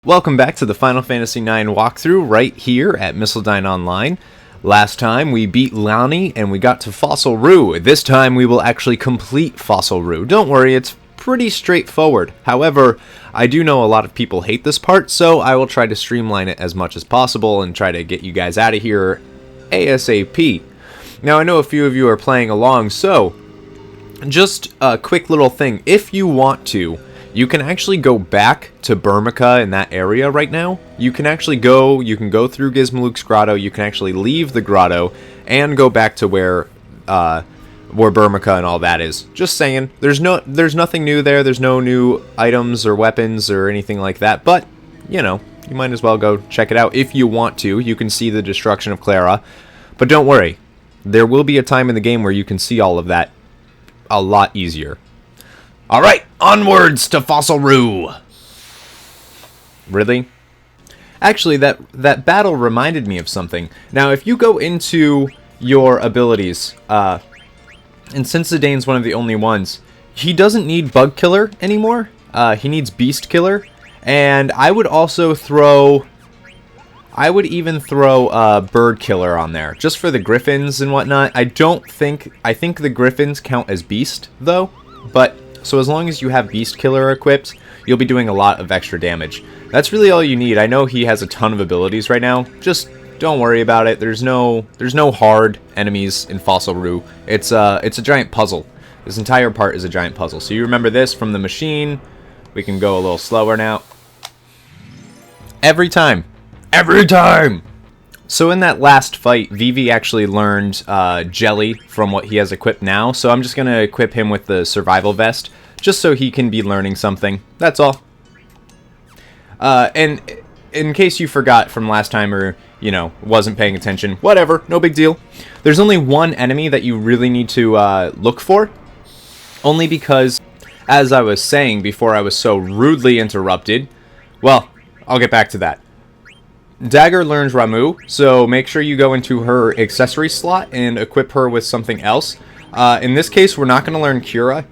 Welcome back to the Final Fantasy IX walkthrough right here at Missildine Online. Last time we beat Lamia and we got to Fossil Rue. This time we will actually complete Fossil Rue. Don't worry, it's pretty straightforward. However, I do know a lot of people hate this part, so I will try to streamline it as much as possible and try to get you guys out of here ASAP. Now I know a few of you are playing along, so just a quick little thing. If you want to, you can actually go back to Burmica in that area right now. You can go through Gizmaluke's grotto, you can actually leave the grotto, and go back to where Burmica and all that is. Just saying, there's nothing new there, there's no new items or weapons or anything like that, but, you know, you might as well go check it out if you want to. You can see the destruction of Clara, but don't worry, there will be a time in the game where you can see all of that a lot easier. Alright, onwards to Fossil Rue! Really? Actually, that battle reminded me of something. Now, if you go into your abilities, and since Zidane's one of the only ones, he doesn't need Bug Killer anymore. He needs Beast Killer. And I would even throw Bird Killer on there, just for the Griffins and whatnot. I think the Griffins count as Beast, though, but so as long as you have Beast Killer equipped, you'll be doing a lot of extra damage. That's really all you need. I know he has a ton of abilities right now. Just don't worry about it. There's no hard enemies in Fossil Rue. It's a giant puzzle. This entire part is a giant puzzle. So you remember this from the machine. We can go a little slower now. Every time. So in that last fight, Vivi actually learned Jelly from what he has equipped now, so I'm just going to equip him with the survival vest, just so he can be learning something. That's all. And in case you forgot from last time or, you know, wasn't paying attention, whatever, no big deal. There's only one enemy that you really need to look for, only because, as I was saying before I was so rudely interrupted, well, I'll get back to that. Dagger learns Ramuh, so make sure you go into her accessory slot and equip her with something else. In this case, we're not going to learn Cura,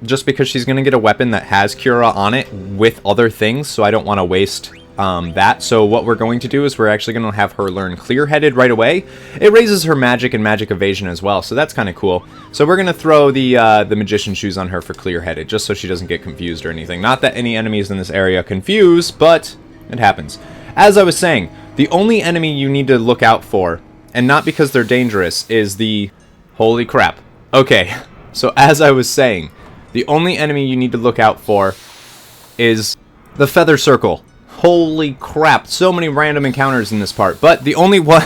just because she's going to get a weapon that has Cura on it with other things, so I don't want to waste that. So what we're going to do is we're actually going to have her learn Clear-Headed right away. It raises her magic and magic evasion as well, so that's kind of cool. So we're going to throw the magician shoes on her for Clear-Headed, just so she doesn't get confused or anything. Not that any enemies in this area confuse, but it happens. As I was saying, the only enemy you need to look out for, and not because they're dangerous, is the... Holy crap. Okay, so as I was saying, the only enemy you need to look out for is the Feather Circle. Holy crap, so many random encounters in this part, but the only one...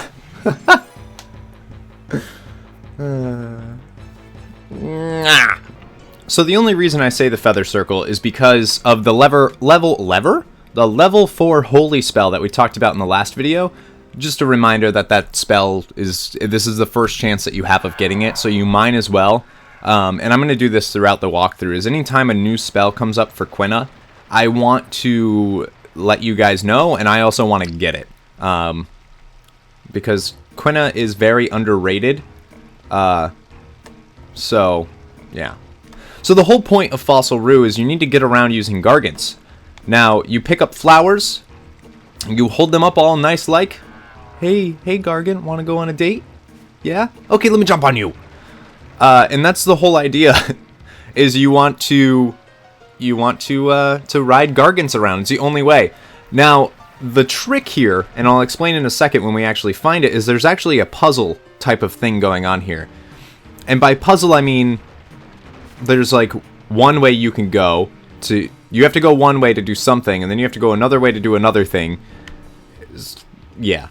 So the only reason I say the Feather Circle is because of the the level 4 holy spell that we talked about in the last video. Just a reminder that spell this is the first chance that you have of getting it, so you might as well. And I'm going to do this throughout the walkthrough, is anytime a new spell comes up for Quina, I want to let you guys know, and I also want to get it. Because Quina is very underrated. So, yeah. So the whole point of Fossil Rue is you need to get around using Gargants. Now, you pick up flowers, you hold them up all nice like, hey Gargant, want to go on a date? Yeah? Okay, let me jump on you. And that's the whole idea, is you want to ride Gargants around. It's the only way. Now, the trick here, and I'll explain in a second when we actually find it, is there's actually a puzzle type of thing going on here. And by puzzle, I mean, there's like one way you can go to... You have to go one way to do something, and then you have to go another way to do another thing. Yeah.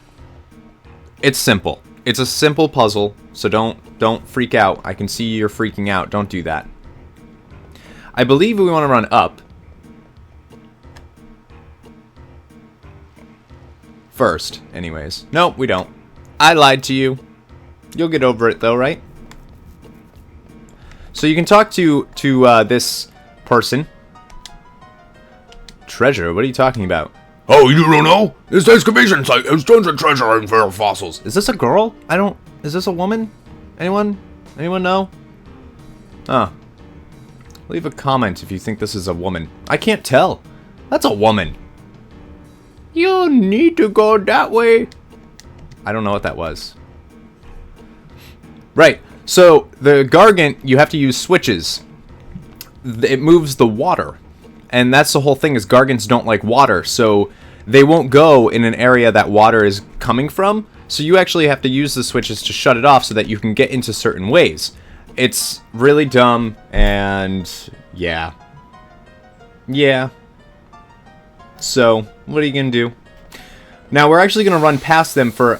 It's simple. It's a simple puzzle, so don't freak out. I can see you're freaking out. Don't do that. I believe we want to run up first, anyways. Nope, we don't. I lied to you. You'll get over it, though, right? So you can talk to this person. Treasure? What are you talking about? Oh, you don't know? This excavation site has tons of treasure and rare fossils. Is this a girl? Is this a woman? Anyone know? Leave a comment if you think this is a woman. I can't tell. That's a woman. don't need to go that way. I don't know what that was. Right. So the Gargant, you have to use switches. It moves the water. And that's the whole thing, is Gargants don't like water. So they won't go in an area that water is coming from. So you actually have to use the switches to shut it off so that you can get into certain ways. It's really dumb, and yeah. Yeah. So, what are you going to do? Now, we're actually going to run past them for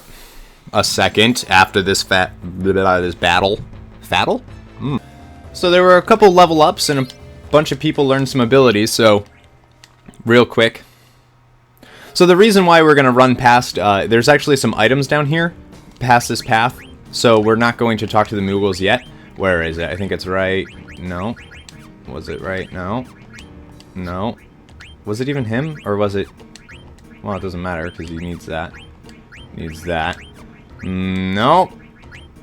a second after this battle. Fattle? So there were a couple level ups, and a bunch of people learned some abilities, so real quick. So the reason why we're going to run past, there's actually some items down here past this path, so we're not going to talk to the Moogles yet. Where is it? I think it's right. No. Was it right? No. No. Was it even him? Or was it... Well, it doesn't matter, because he needs that. Needs that. Nope.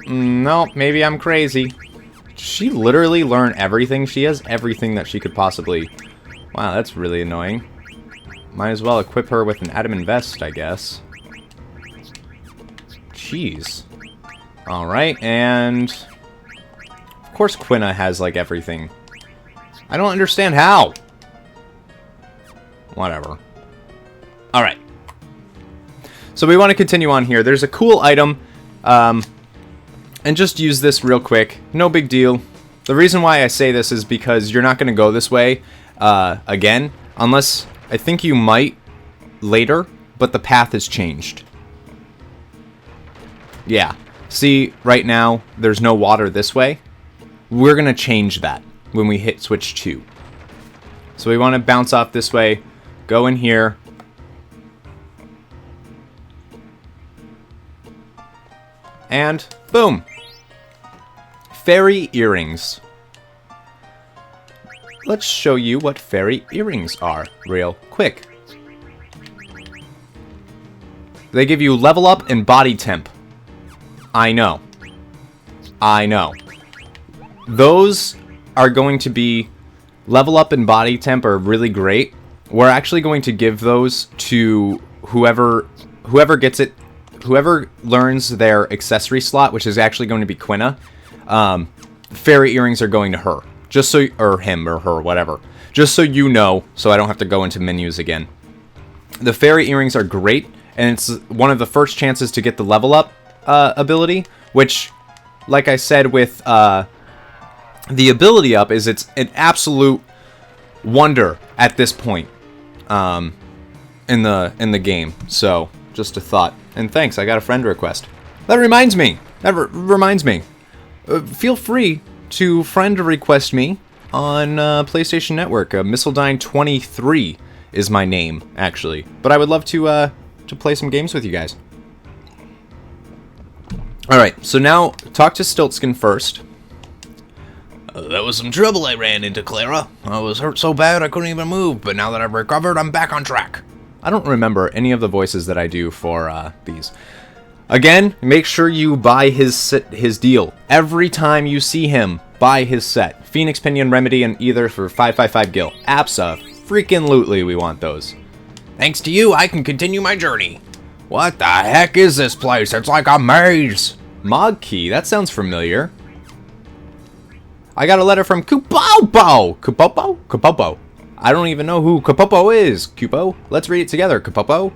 Nope. Maybe I'm crazy. Did she literally learn everything? She has everything that she could possibly... Wow, that's really annoying. Might as well equip her with an adamant vest, I guess. Jeez. Alright, and... Of course Quina has, like, everything. I don't understand how. Whatever. Alright. So we want to continue on here. There's a cool item. And just use this real quick. No big deal. The reason why I say this is because you're not going to go this way again. Unless, I think you might later, but the path has changed. Yeah. See, right now, there's no water this way. We're going to change that when we hit switch 2. So we want to bounce off this way, go in here. And boom. Fairy earrings. Let's show you what fairy earrings are real quick. They give you level up and body temp. I know. I know. Those are going to be level up and body temp are really great. We're actually going to give those to whoever gets it, whoever learns their accessory slot, which is actually going to be Quina. Fairy earrings are going to her, just so, or him or her, whatever. Just so you know, so I don't have to go into menus again. The fairy earrings are great, and it's one of the first chances to get the level up ability, which, like I said with the ability up, is it's an absolute wonder at this point in the game. So just a thought. And thanks, I got a friend request. That reminds me. Feel free to friend request me on PlayStation Network. Missildine23 is my name, actually. But I would love to play some games with you guys. Alright, so now talk to Stiltskin first. That was some trouble I ran into, Clara. I was hurt so bad I couldn't even move, but now that I've recovered, I'm back on track. I don't remember any of the voices that I do for these. Again, make sure you buy his deal. Every time you see him, buy his set. Phoenix Pinion Remedy and either for 555 gil. Abso-freaking-lutely we want those. Thanks to you, I can continue my journey. What the heck is this place? It's like a maze. Mod key, that sounds familiar. I got a letter from Kupopo! Kupopo? I don't even know who Kupopo is, Kupo. Let's read it together, Kupopo.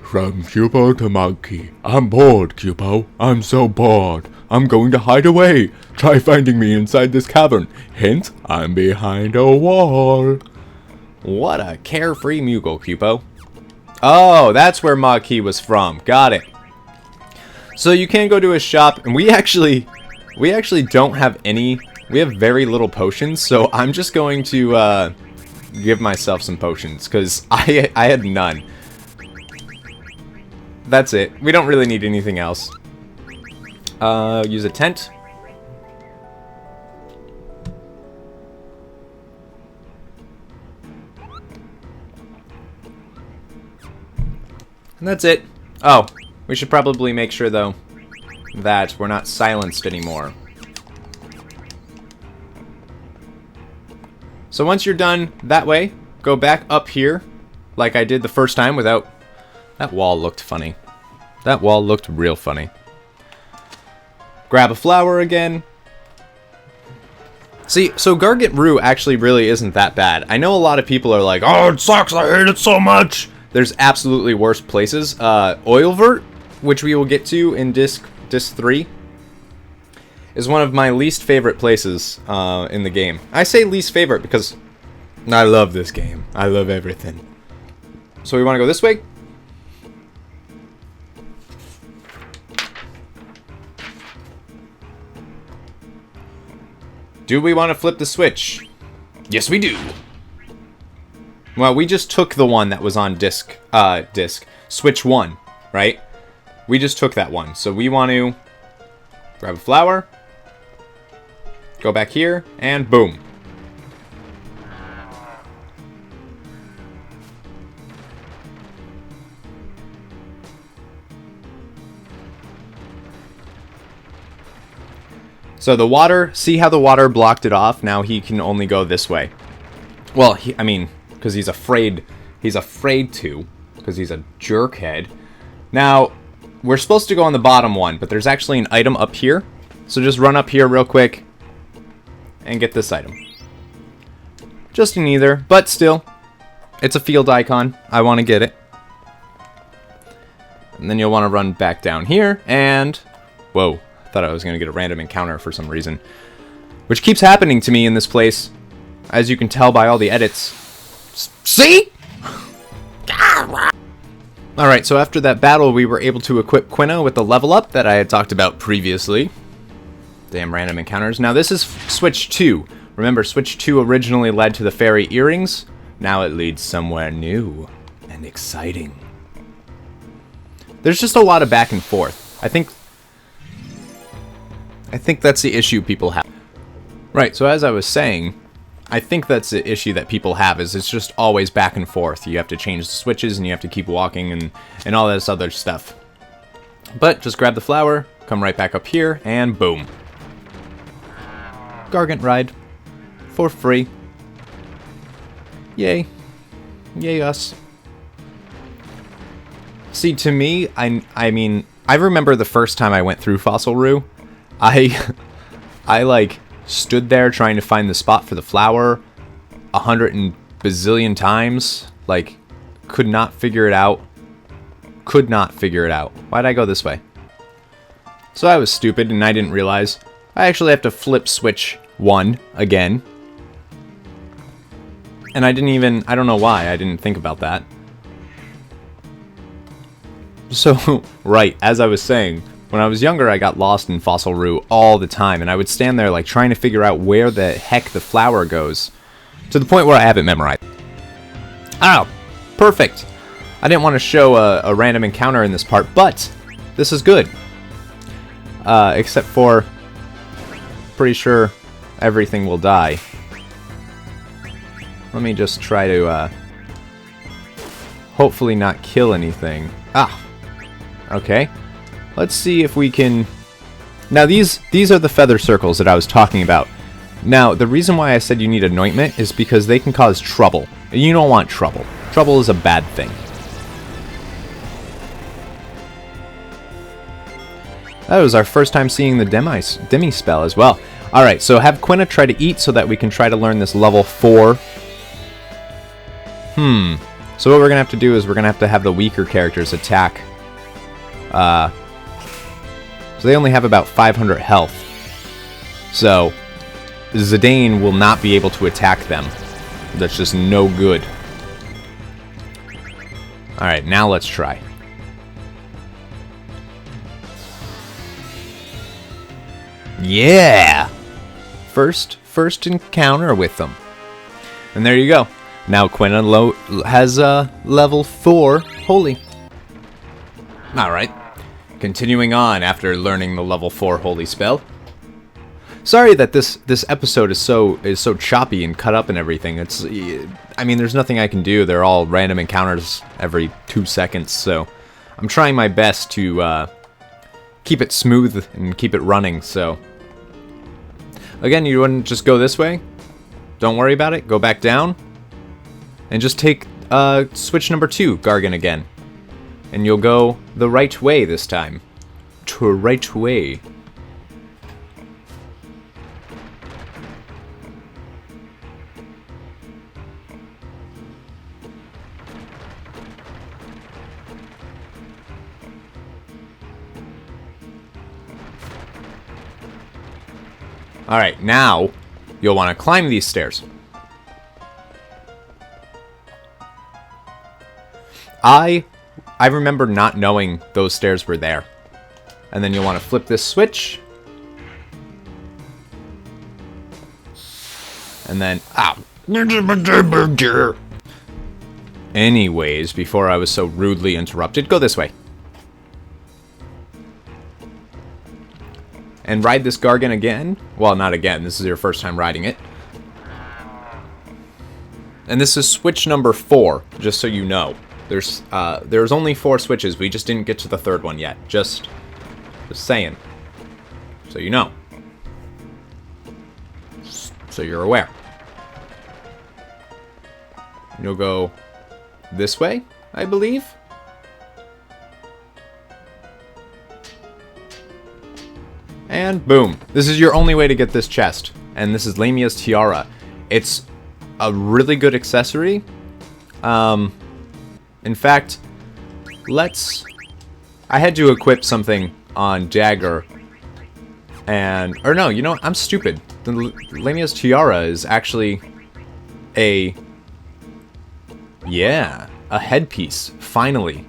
From Kupo to Monkey. I'm bored, Kupo. I'm so bored. I'm going to hide away. Try finding me inside this cavern. Hint, I'm behind a wall. What a carefree Moogle, Kupo. Oh, that's where Monkey was from. Got it. So you can go to his shop, and we actually don't have any. We have very little potions, so I'm just going to give myself some potions, because I had none. That's it. We don't really need anything else. Use a tent. And that's it. Oh, we should probably make sure, though, that we're not silenced anymore. So once you're done that way, go back up here like I did the first time without... That wall looked funny. That wall looked real funny. Grab a flower again. See, so Gargant Rue actually really isn't that bad. I know a lot of people are like, oh, it sucks, I hate it so much. There's absolutely worse places. Oilvert, which we will get to in Disc 3, is one of my least favorite places in the game. I say least favorite because I love this game. I love everything. So we want to go this way. Do we want to flip the switch? Yes, we do. Well, we just took the one that was on switch 1, right? We just took that one. So we want to grab a flower, go back here, and boom. So the water, see how the water blocked it off? Now he can only go this way. Well, I mean, because he's afraid to, because he's a jerkhead. Now, we're supposed to go on the bottom one, but there's actually an item up here. So just run up here real quick and get this item. Just in either, but still, it's a field icon. I want to get it. And then you'll want to run back down here and... Whoa. Thought I was going to get a random encounter for some reason. Which keeps happening to me in this place. As you can tell by all the edits. See? Alright, so after that battle, we were able to equip Quina with the level up that I had talked about previously. Damn random encounters. Now this is Switch 2. Remember, Switch 2 originally led to the fairy earrings. Now it leads somewhere new and exciting. There's just a lot of back and forth. I think that's the issue people have. Right, so as I was saying, I think that's the issue that people have, is it's just always back and forth. You have to change the switches, and you have to keep walking, and all this other stuff. But just grab the flower, come right back up here, and boom. Gargant ride. For free. Yay. Yay us. See, to me, I mean, I remember the first time I went through Fossil Rue. I like stood there trying to find the spot for the flower 100 and bazillion times. Like, could not figure it out. Could not figure it out. Why'd I go this way? So I was stupid and I didn't realize I actually have to flip switch 1 again. And I don't know why I didn't think about that. So, right, as I was saying, when I was younger, I got lost in Fossil Rue all the time, and I would stand there like trying to figure out where the heck the flower goes, to the point where I have it memorized. Oh, perfect. I didn't want to show a random encounter in this part, but this is good. Except for, pretty sure everything will die. Let me just try to hopefully not kill anything. Ah, okay. Let's see if we can... Now, these are the feather circles that I was talking about. Now, the reason why I said you need anointment is because they can cause trouble. And you don't want trouble. Trouble is a bad thing. That was our first time seeing the Demi spell as well. Alright, so have Quina try to eat so that we can try to learn this level 4. So what we're going to have to do is we're going to have the weaker characters attack. So they only have about 500 health. So Zidane will not be able to attack them. That's just no good. Alright, now let's try. Yeah! First encounter with them. And there you go. Now Quina has level 4 Holy. Alright. Continuing on after learning the level 4 Holy spell. Sorry that this episode is so choppy and cut up and everything. It's, I mean, there's nothing I can do. They're all random encounters every 2 seconds, so I'm trying my best to keep it smooth and keep it running. So again, you wouldn't just go this way. Don't worry about it. Go back down and just take switch number 2, Gargan again. And you'll go the right way this time. To right way. Alright, now you'll want to climb these stairs. I remember not knowing those stairs were there. And then you'll want to flip this switch. And then, ow. Anyways, before I was so rudely interrupted, go this way. And ride this Gargan again. Well, not again. This is your first time riding it. And this is switch number 4, just so you know. There's only 4 switches. We just didn't get to the 3rd one yet. Just saying. So you know. So you're aware. You'll go this way, I believe. And boom. This is your only way to get this chest. And this is Lamia's Tiara. It's a really good accessory. In fact, I had to equip something on Dagger. Or no, you know what? I'm stupid. The Lamia's Tiara is actually a headpiece. Finally.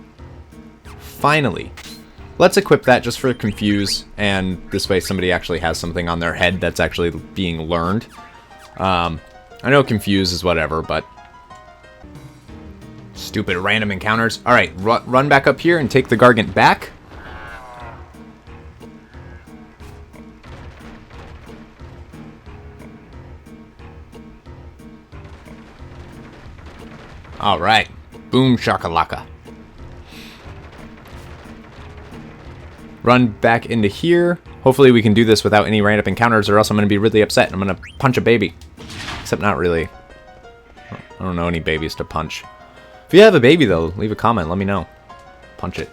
Let's equip that just for confuse, and this way somebody actually has something on their head that's actually being learned. I know confuse is whatever, but stupid random encounters. Alright, run back up here and take the Gargant back. Alright. Boom shakalaka. Run back into here. Hopefully we can do this without any random encounters, or else I'm going to be really upset and I'm going to punch a baby. Except not really. I don't know any babies to punch. If you have a baby, though, leave a comment. Let me know. Punch it.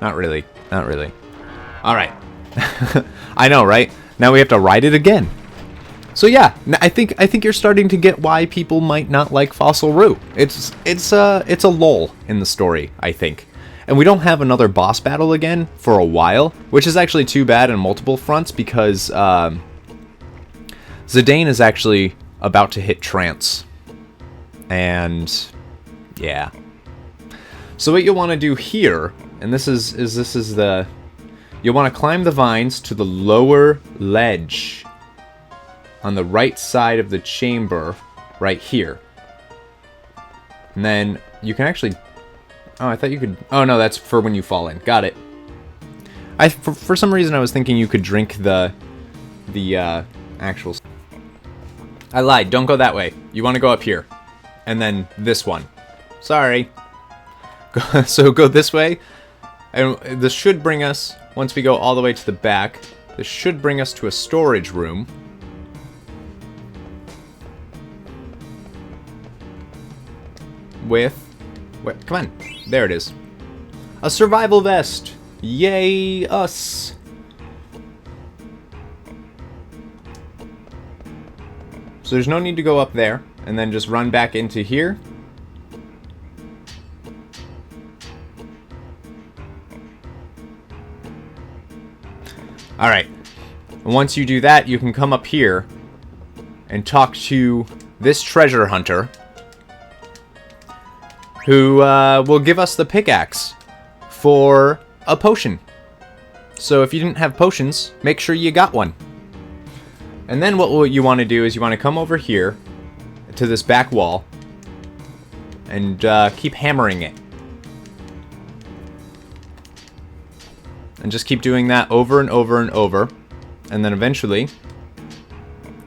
Not really. Not really. Alright. I know, right? Now we have to ride it again. So yeah, I think you're starting to get why people might not like Fossil Rue. It's a lull in the story, I think. And we don't have another boss battle again for a while, which is actually too bad on multiple fronts because Zidane is actually about to hit trance. And yeah. So what you'll want to do here, and this is the, you'll want to climb the vines to the lower ledge on the right side of the chamber right here. And then you can actually, oh, I thought you could, oh no, that's for when you fall in. Got it. For some reason I was thinking you could drink the actual, I lied, don't go that way. You want to go up here. And then this one. Sorry. So go this way. And this should bring us, once we go all the way to the back, this should bring us to a storage room. With, come on, there it is. A survival vest. Yay, us. So there's no need to go up there, and then just run back into here. Alright, once you do that, you can come up here and talk to this treasure hunter, who will give us the pickaxe for a potion. So if you didn't have potions, make sure you got one. And then what you want to do is you want to come over here to this back wall and keep hammering it. And just keep doing that over and over and over. And then eventually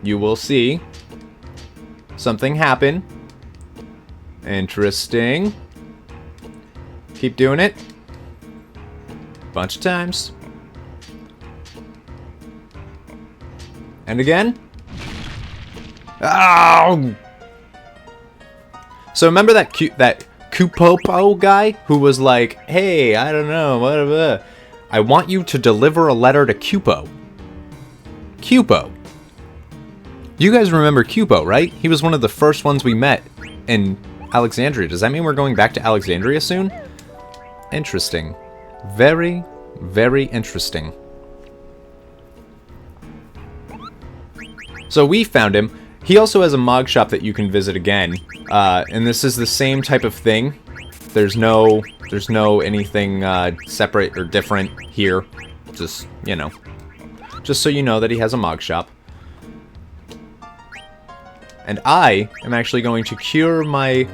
you will see something happen. Interesting. Keep doing it. Bunch of times. And again. Oh! So remember that Kupopo guy who was like, hey, I don't know, whatever. I want you to deliver a letter to Cupo. Cupo. You guys remember Cupo, right? He was one of the first ones we met in Alexandria. Does that mean we're going back to Alexandria soon? Interesting. Very, very interesting. So we found him. He also has a Mog shop that you can visit again. And this is the same type of thing. There's no anything separate or different here. Just, you know. Just so you know that he has a Mog shop. And I am actually going to cure my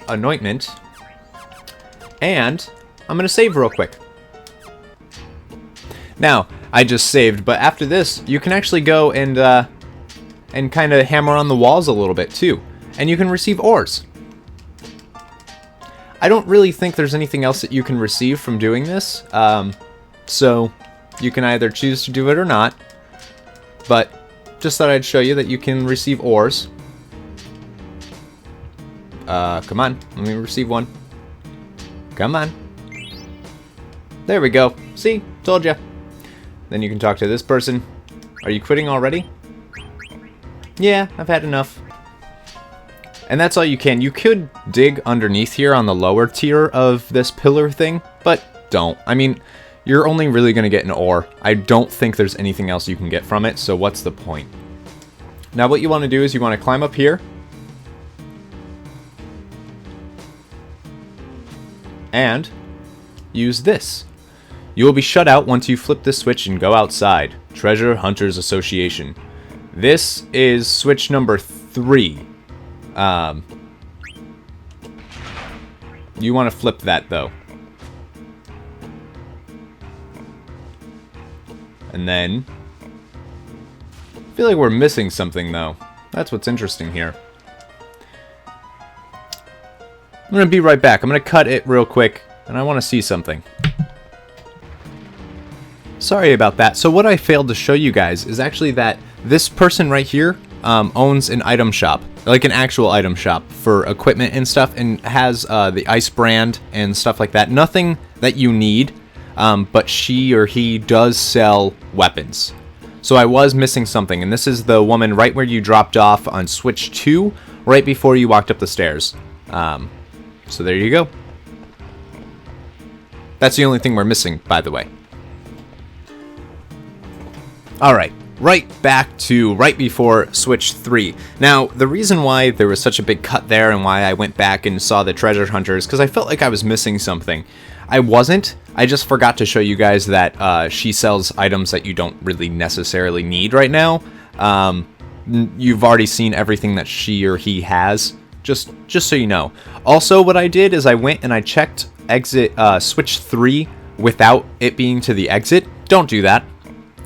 anointment. And I'm going to save real quick. Now, I just saved, but after this, you can actually go and kind of hammer on the walls a little bit too. And you can receive ores. I don't really think there's anything else that you can receive from doing this. So you can either choose to do it or not. But just thought I'd show you that you can receive ores. Come on, let me receive one. Come on. There we go. See? Told ya. Then you can talk to this person. Are you quitting already? Yeah, I've had enough. And that's all you can. You could dig underneath here on the lower tier of this pillar thing, but don't. I mean, you're only really going to get an ore. I don't think there's anything else you can get from it, so what's the point? Now what you want to do is you want to climb up here. And use this. You will be shut out once you flip this switch and go outside. Treasure Hunters Association. This is switch number 3. You want to flip that though. And then I feel like we're missing something though. That's what's interesting here. I'm going to be right back. I'm going to cut it real quick and I want to see something. Sorry about that. So what I failed to show you guys is actually that this person right here owns an item shop, like an actual item shop for equipment and stuff, and has the ice brand and stuff like that. Nothing that you need, but she or he does sell weapons. So I was missing something, and this is the woman right where you dropped off on switch 2, right before you walked up the stairs. So there you go. That's the only thing we're missing, by the way. Alright, right back to right before switch 3. Now, the reason why there was such a big cut there and why I went back and saw the treasure hunters, because I felt like I was missing something. I wasn't. I just forgot to show you guys that she sells items that you don't really necessarily need right now. You've already seen everything that she or he has, just so you know. Also, what I did is I went and I checked exit switch 3 without it being to the exit. Don't do that.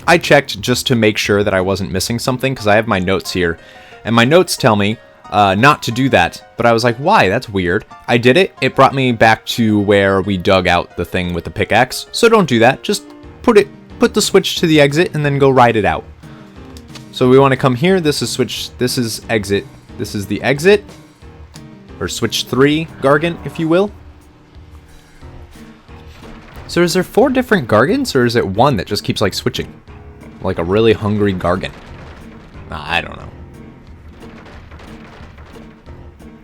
I checked just to make sure that I wasn't missing something, because I have my notes here, and my notes tell me not to do that, but I was like, why? That's weird. I did it. It brought me back to where we dug out the thing with the pickaxe, so don't do that. Just put the switch to the exit and then go ride it out. So we want to come here. This is switch, this is exit. This is the exit, or switch 3 Gargant, if you will. So is there 4 different Gargants, or is it one that just keeps like switching? Like a really hungry Gargant. I don't know.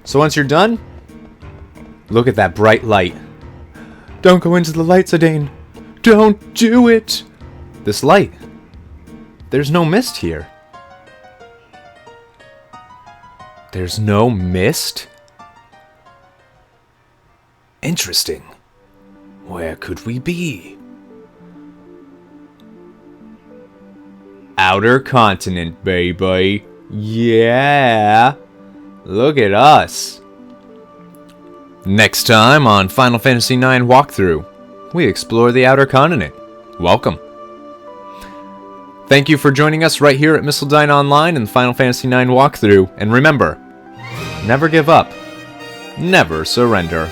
So once you're done, look at that bright light. Don't go into the light, Zidane. Don't do it. This light. There's no mist here. There's no mist? Interesting. Where could we be? Outer continent, baby. Yeah. Look at us. Next time on Final Fantasy IX Walkthrough, we explore the outer continent. Welcome. Thank you for joining us right here at Mistledine Online and Final Fantasy IX Walkthrough. And remember, never give up. Never surrender.